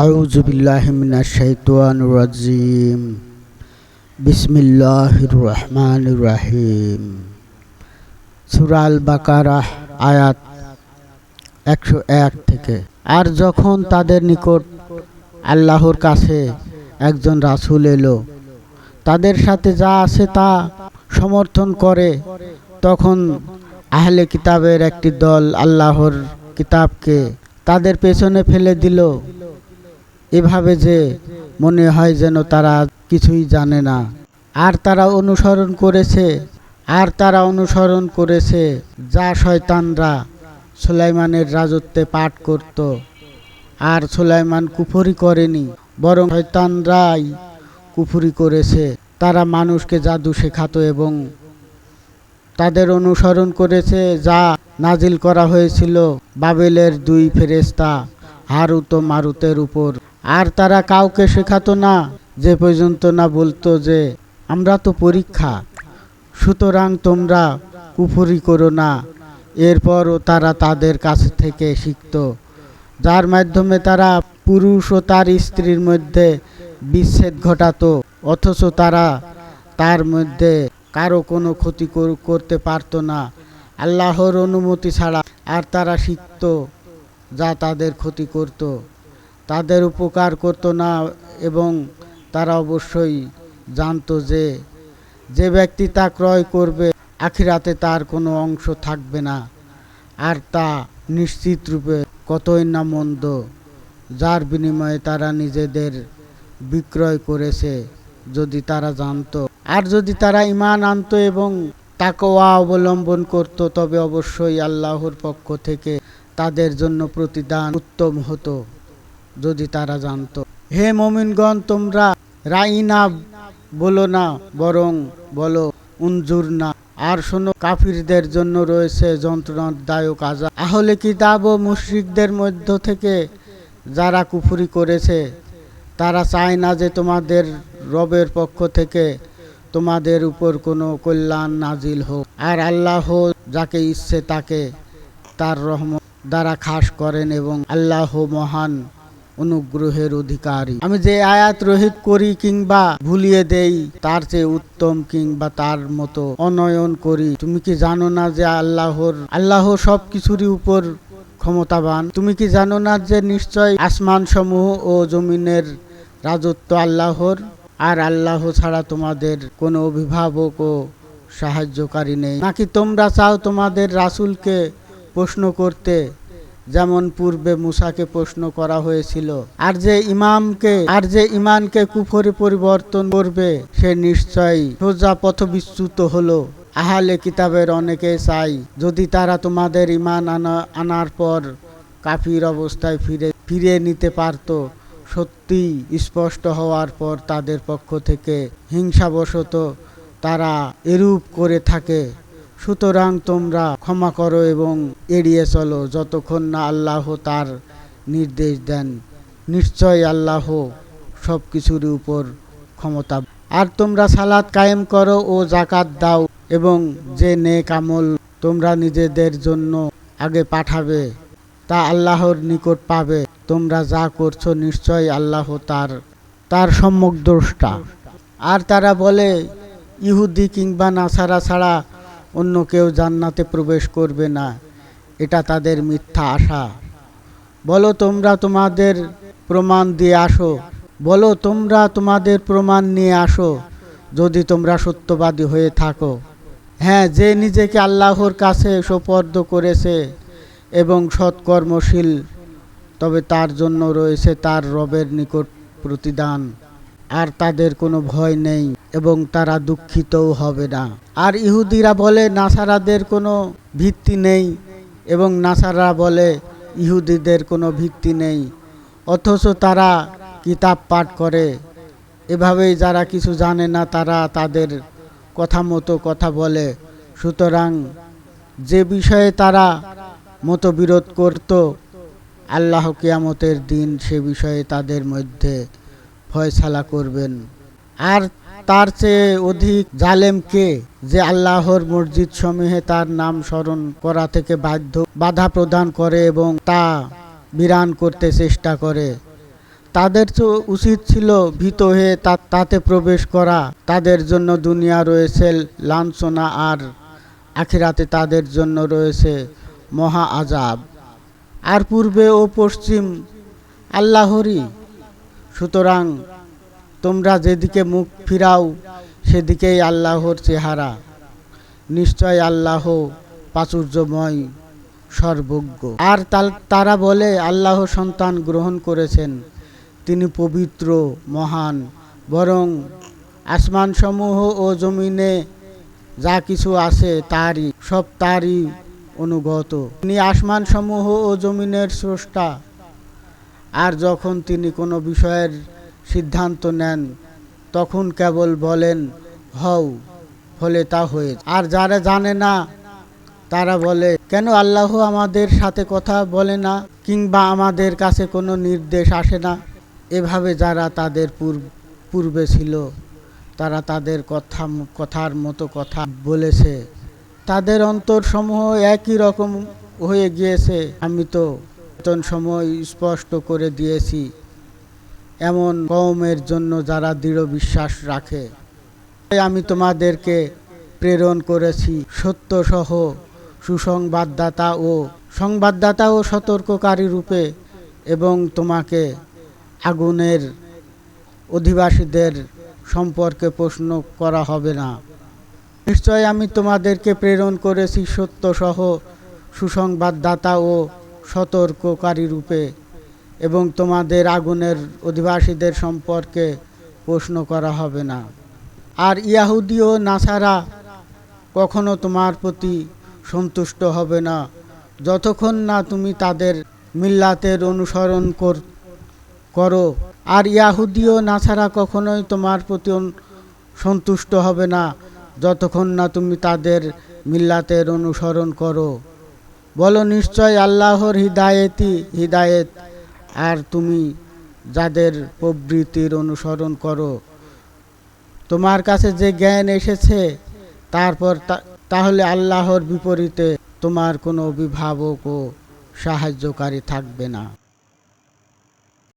আউযু বিল্লাহি মিনাশ শাইতানির রাজিম। বিসমিল্লাহির রহমানির রহিম। সূরা আল বাকারাহ আয়াত 101 থেকে। আর যখন তাদের নিকট আল্লাহর কাছে একজন রাসূল এলো, তাদের সাথে যা আছে তা সমর্থন করে, তখন আহলে কিতাবের একটি দল আল্লাহর কিতাবকে তাদের পেছনে ফেলে দিল, এভাবে যে মনে হয় যেন তারা কিছুই জানে না। আর তারা অনুসরণ করেছে যা শয়তানরা সুলাইমানের রাজত্বে পাঠ করত। আর সুলাইমান কুফরি করেনি, বরং শয়তানরাই কুফরি করেছে। তারা মানুষকে জাদু শেখাতো এবং তাদের অনুসরণ করেছে যা নাজিল করা হয়েছিল বাবেলের দুই ফেরেশতা হারুত ও মারুতের উপর। আর তারা কাউকে শেখাতো না যে পর্যন্ত না বলতো যে আমরা তো পরীক্ষা, সুতরাং তোমরা কুফরি করো না। এরপরও তারা তাদের কাছ থেকে শিখত, যার মাধ্যমে তারা পুরুষ ও তার স্ত্রীর মধ্যে বিচ্ছেদ ঘটাতো, অথচ তারা তার মধ্যে কারো কোনো ক্ষতি করতে পারত না আল্লাহর অনুমতি ছাড়া। আর তারা শিখত যা তাদের ক্ষতি করত, তাদের উপকার করত না, এবং তারা অবশ্যই জানত যে যে ব্যক্তি তা ক্রয় করবে আখিরাতে তার কোনো অংশ থাকবে না, আর তা নিশ্চিত রূপে কতই না মন্দ, যার বিনিময়ে তারা নিজেদের বিক্রয় করেছে। যদি তারা জানত, আর যদি তারা ঈমান আনত এবং তাকওয়া অবলম্বন করত, তবে অবশ্যই আল্লাহর পক্ষ থেকে তাদের জন্য প্রতিদান উত্তম হতো, যদি তারা জানত। হে মুমিনগণ, তোমরা রাইনা বলো না, বরং বলো উনজুর না। আর শোনো, কাফিরদের জন্য রয়েছে যন্ত্রণাদায়ক আযাব। আহলে কিতাব ও মুশরিকদের মধ্য থেকে যারা কুফরি করেছে, তারা চায় না যে তোমাদের রবের পক্ষ থেকে তোমাদের উপর কোনো কল্যাণ নাজিল হোক। আর আল্লাহ যাকে ইচ্ছে তাকে তার রহমত দ্বারা খাস করেন, এবং আল্লাহ মহান অনুগ্রহের অধিকারী। আমি যে আয়াত রহিত করি কিংবা ভুলিয়ে দেই তার চেয়ে উত্তম কিংবা তার মতো অনয়ন করি। তুমি কি জানো না যে আল্লাহ সব কিছুরই উপর ক্ষমতাবান? তুমি কি জানো না যে নিশ্চয় আসমান সমূহ ও জমিনের রাজত্ব আল্লাহর, আর আল্লাহ ছাড়া তোমাদের কোনো অভিভাবক ও সাহায্যকারী নেই? নাকি তোমরা চাও তোমাদের রাসূলকে প্রশ্ন করতে, যেমন পূর্বে মুসাকে প্রশ্ন করা হয়েছিল? আর যে ইমানকে কুফরে পরিবর্তন করবে সে নিশ্চয়ই সোজা পথবিচ্যুত হলো। আহলে কিতাবের অনেকে চাই যদি তারা তোমাদের ঈমান আনার পর কাফির অবস্থায় ফিরিয়ে নিতে পারত। সত্যি স্পষ্ট হওয়ার পর তাদের পক্ষ থেকে হিংসাবশত তারা এরূপ করে থাকে। সুতরাং তোমরা ক্ষমা করো এবং এড়িয়ে চলো যতক্ষণ না আল্লাহ তার নির্দেশ দেন। নিশ্চয় আল্লাহ সব কিছুর উপর ক্ষমতা। আর তোমরা সালাত কায়েম করো ও যাকাত দাও, এবং যে নেক আমল তোমরা নিজেদের জন্য আগে পাঠাবে তা আল্লাহর নিকট পাবে। তোমরা যা করছো নিশ্চয় আল্লাহ তার সম্যক দ্রষ্টা। আর তারা বলে, ইহুদি কিংবা নাসারা ছাড়া অন্য কেউ জান্নাতে প্রবেশ করবে না। এটা তাদের মিথ্যা আশা। বলো তোমরা তোমাদের প্রমাণ নিয়ে আসো, যদি তোমরা সত্যবাদী হয়ে থাকো। হ্যাঁ, যে নিজেকে আল্লাহর কাছে সোপর্দ করেছে এবং সৎকর্মশীল, তবে তার জন্য রয়েছে তার রবের নিকট প্রতিদান। আর তাদের কোনো ভয় নেই এবং তারা দুঃখিতও হবে না। আর ইহুদিরা বলে নাসারাদের কোনো ভিত্তি নেই, এবং নাসারা বলে ইহুদিদের কোনো ভিত্তি নেই, অথচ তারা কিতাব পাঠ করে। এভাবেই যারা কিছু জানে না তারা তাদের কথা মতো কথা বলে। সুতরাং যে বিষয়ে তারা মতবিরোধ করত, আল্লাহ কিয়ামতের দিন সে বিষয়ে তাদের মধ্যে ফয়সালা করবেন। আর তার চেয়ে অধিক জালেম কে, যে আল্লাহর মসজিদ সমূহে তার নাম স্মরণ করা থেকে বাধা প্রদান করে এবং তা বিরান করতে চেষ্টা করে। তাদের তো উচিত ছিল ভীত হয়ে তাতে প্রবেশ করা। তাদের জন্য দুনিয়া রয়েছে লাঞ্ছনা আর আখিরাতে তাদের জন্য রয়েছে মহা আযাব। আর পূর্বে ও পশ্চিম আল্লাহরই, সুতরাং তোমরা যেদিকে মুখ ফিরাও সেদিকেই আল্লাহর চেহারা। নিশ্চয় আল্লাহ প্রাচুর্যময়, সর্বজ্ঞ। আর তারা বলে আল্লাহ সন্তান গ্রহণ করেছেন, তিনি পবিত্র মহান। বরং আসমানসমূহ ও জমিনে যা কিছু আছে সব তারই অনুগত। তিনি আসমানসমূহ ও জমিনের স্রষ্টা। আর যখন তিনি কোনো বিষয়ের সিদ্ধান্ত নেন তখন কেবল বলেন হও, ফলে তা হয়ে। আর যারা জানে না তারা বলে, কেন আল্লাহ আমাদের সাথে কথা বলে না, কিংবা আমাদের কাছে কোনো নির্দেশ আসে না। এভাবে যারা তাদের পূর্বে ছিল তারা তাদের কথার মতো কথা বলেছে। তাদের অন্তরসমূহ একই রকম হয়ে গিয়েছে। আমি তো সময় স্পষ্ট করে দিয়েছি এমন কওমের জন্য যারা দৃঢ় বিশ্বাস রাখে। আমি তোমাদেরকে প্রেরণ করেছি সত্যসহ সংবাদদাতা ও সতর্ককারী রূপে, এবং তোমাকে আগুনের অধিবাসীদের সম্পর্কে প্রশ্ন করা হবে না। নিশ্চয় আমি তোমাদেরকে প্রেরণ করেছি সত্যসহ সুসংবাদদাতা ও সতর্ককারী রূপে, এবং তোমাদের আগুনের অধিবাসীদের সম্পর্কে প্রশ্ন করা হবে না। আর ইয়াহুদী ও নাসারা কখনো তোমার প্রতি সন্তুষ্ট হবে না যতক্ষণ না তুমি তাদের মিল্লাতের অনুসরণ করো। আর ইয়াহুদী ও নাসারা কখনোই তোমার প্রতি সন্তুষ্ট হবে না যতক্ষণ না তুমি তাদের মিল্লাতের অনুসরণ করো। বলো, নিশ্চয় আল্লাহর হিদায়েত, আর তুমি যাদের প্রবৃত্তির অনুসরণ করো। তোমার কাছে যে জ্ঞান এসেছে তারপর তাহলে আল্লাহর বিপরীতে তোমার কোনো অভিভাবক ও সাহায্যকারী থাকবে না।